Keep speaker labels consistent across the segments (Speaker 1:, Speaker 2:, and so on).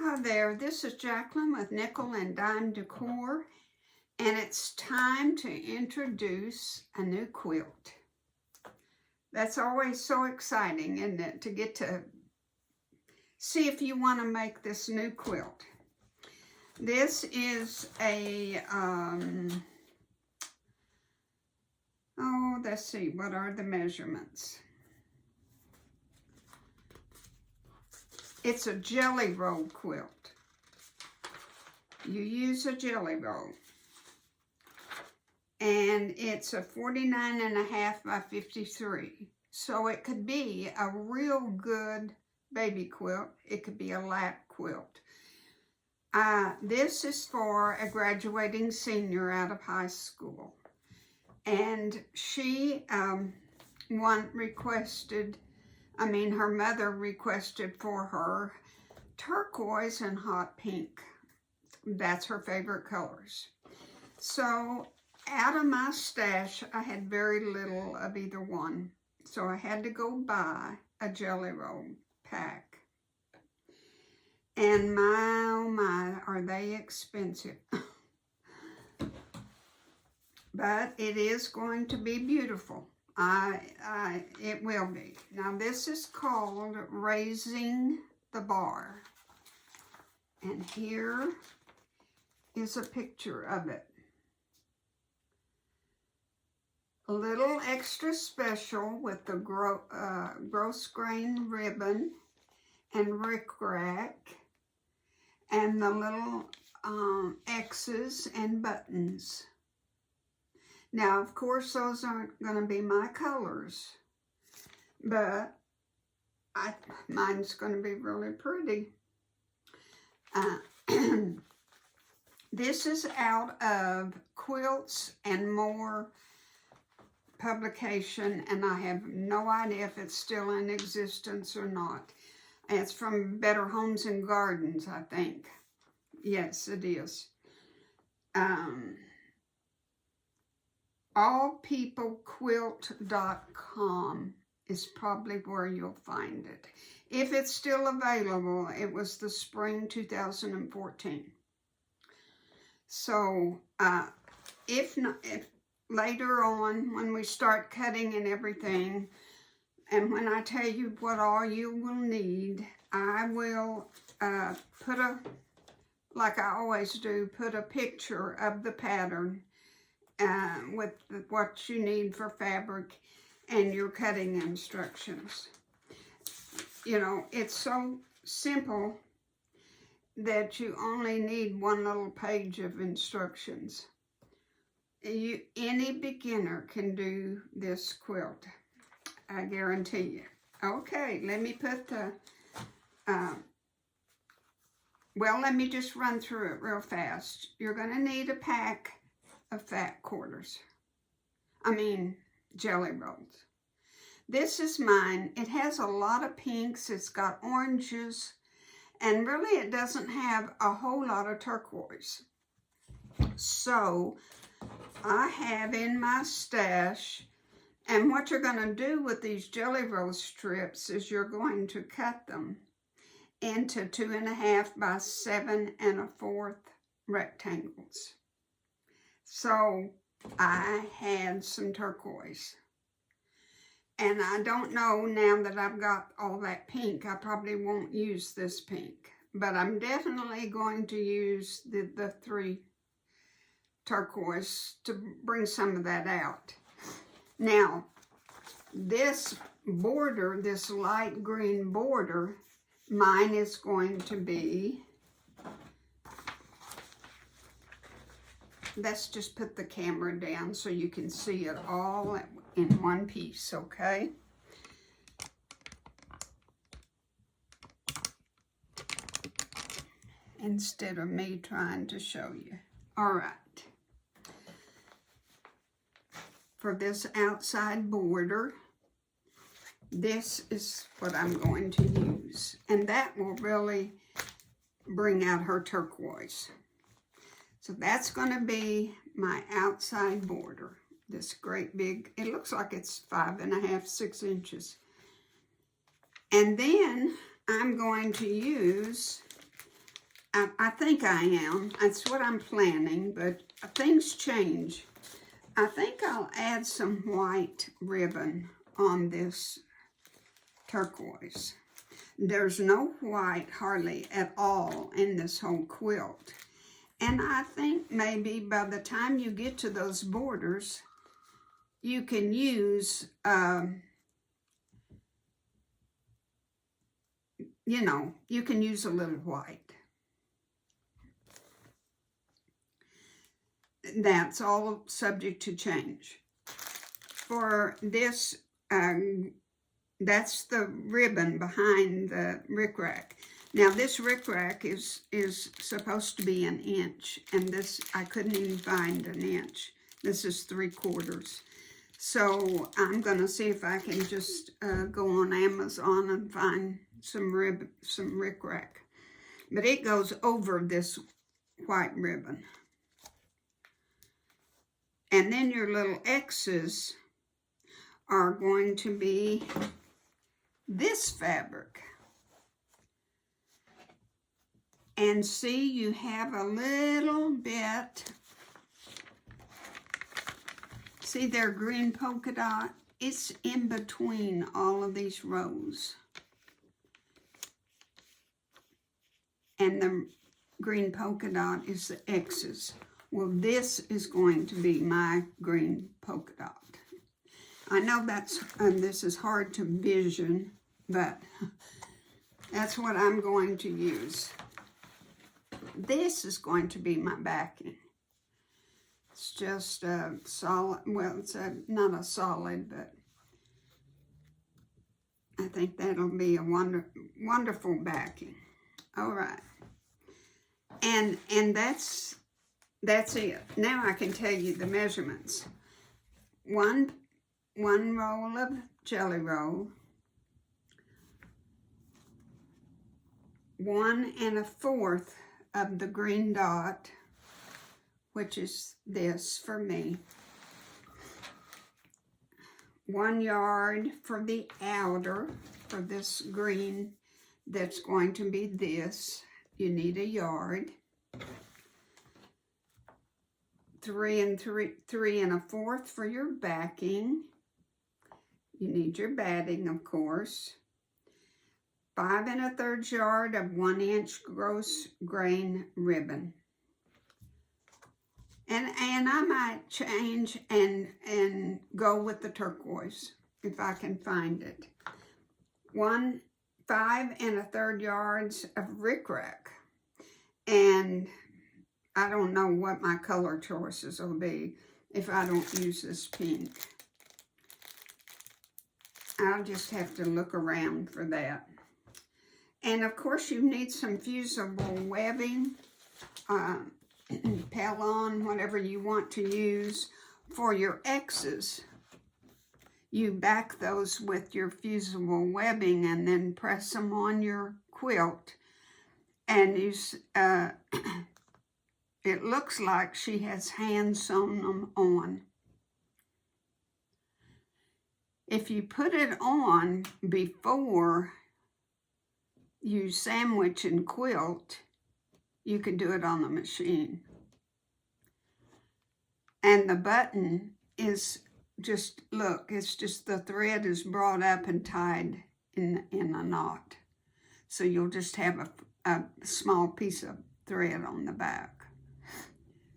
Speaker 1: Hi there, this is Jacqueline with Nickel and Dime Decor, and it's time to introduce a new quilt. That's always so exciting, isn't it, to get to see if you want to make this new quilt. This is a, let's see, what are the measurements? It's a jelly roll quilt. You use a jelly roll. And it's a 49.5 by 53. So it could be a real good baby quilt. It could be a lap quilt. This is for a graduating senior out of high school. And she, her mother requested for her turquoise and hot pink. That's her favorite colors. So out of my stash, I had very little of either one. So I had to go buy a jelly roll pack. And my, oh my, are they expensive. But it is going to be beautiful. It will be. Now this is called Raising the Bar. And here is a picture of it. A little extra special with the gross grain ribbon and rickrack and the little X's and buttons. Now, of course, those aren't going to be my colors, but mine's going to be really pretty. This is out of Quilts and More publication, and I have no idea if it's still in existence or not. It's from Better Homes and Gardens, I think. Yes, it is. allpeoplequilt.com is probably where you'll find it. If it's still available, it was the spring 2014. So, if later on, when we start cutting and everything, and when I tell you what all you will need, I will put like I always do, put a picture of the pattern with what you need for fabric and your cutting instructions. You know, it's so simple that you only need one little page of instructions. Any beginner can do this quilt, I guarantee you. Okay, let me put the, let me just run through it real fast. You're going to need a pack of fat quarters. Jelly rolls. This is mine. It has a lot of pinks. It's got oranges. And really it doesn't have a whole lot of turquoise. So I have in my stash, and what you're going to do with these jelly roll strips is you're going to cut them into 2.5 by 7 1/4 rectangles. So I had some turquoise. And I don't know, now that I've got all that pink, I probably won't use this pink. But I'm definitely going to use the 3 turquoise to bring some of that out. Now, this border, this light green border, mine is going to be, let's just put the camera down so you can see it all in one piece, okay? Instead of me trying to show you. All right. For this outside border, this is what I'm going to use. And that will really bring out her turquoise. So that's going to be my outside border. This great big, it looks like it's 5.5, 6 inches. And then I'm going to use I think I am. That's what I'm planning, but things change. I think I'll add some white ribbon on this turquoise. There's no white hardly at all in this whole quilt. And I think maybe by the time you get to those borders, you can use, you can use a little white. That's all subject to change. For this, that's the ribbon behind the rickrack. Now this rickrack is supposed to be 1 inch, and this, I couldn't even find 1 inch. This is 3/4. So I'm gonna see if I can just go on Amazon and find some rickrack. But it goes over this white ribbon. And then your little X's are going to be this fabric. And see, you have a little bit, see their green polka dot? It's in between all of these rows. And the green polka dot is the X's. Well, this is going to be my green polka dot. I know this is hard to vision, but that's what I'm going to use. This is going to be my backing. It's just a solid, well, it's not a solid, but I think that'll be a wonderful backing. All right. And that's it. Now I can tell you the measurements. One roll of jelly roll, 1 1/4 of the green dot, which is this for me. 1 yard for the outer, for this green that's going to be this. You need 1 yard. 3 1/4 for your backing. You need your batting, of course. 5 1/3 yard of 1 inch gross grain ribbon. And I might change and go with the turquoise if I can find it. 5 1/3 yards of rickrack. And I don't know what my color choices will be if I don't use this pink. I'll just have to look around for that. And of course you need some fusible webbing, Pellon, whatever you want to use for your X's. You back those with your fusible webbing and then press them on your quilt. And it looks like she has hand sewn them on. If you put it on before you sandwich and quilt, you can do it on the machine. And the button is just, look, it's just the thread is brought up and tied in a knot. So you'll just have a small piece of thread on the back.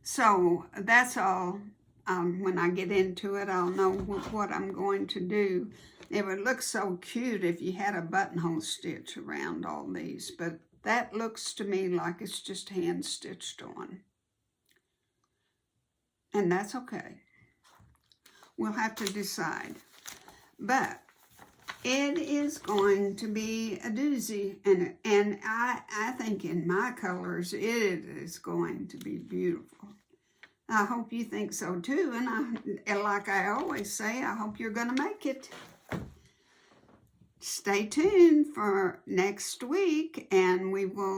Speaker 1: So that's all. When I get into it, I'll know what I'm going to do. It would look so cute if you had a buttonhole stitch around all these, but that looks to me like it's just hand stitched on. And that's okay. We'll have to decide. But it is going to be a doozy, and I think in my colors, it is going to be beautiful. I hope you think so too, and like I always say, I hope you're going to make it. Stay tuned for next week, and we will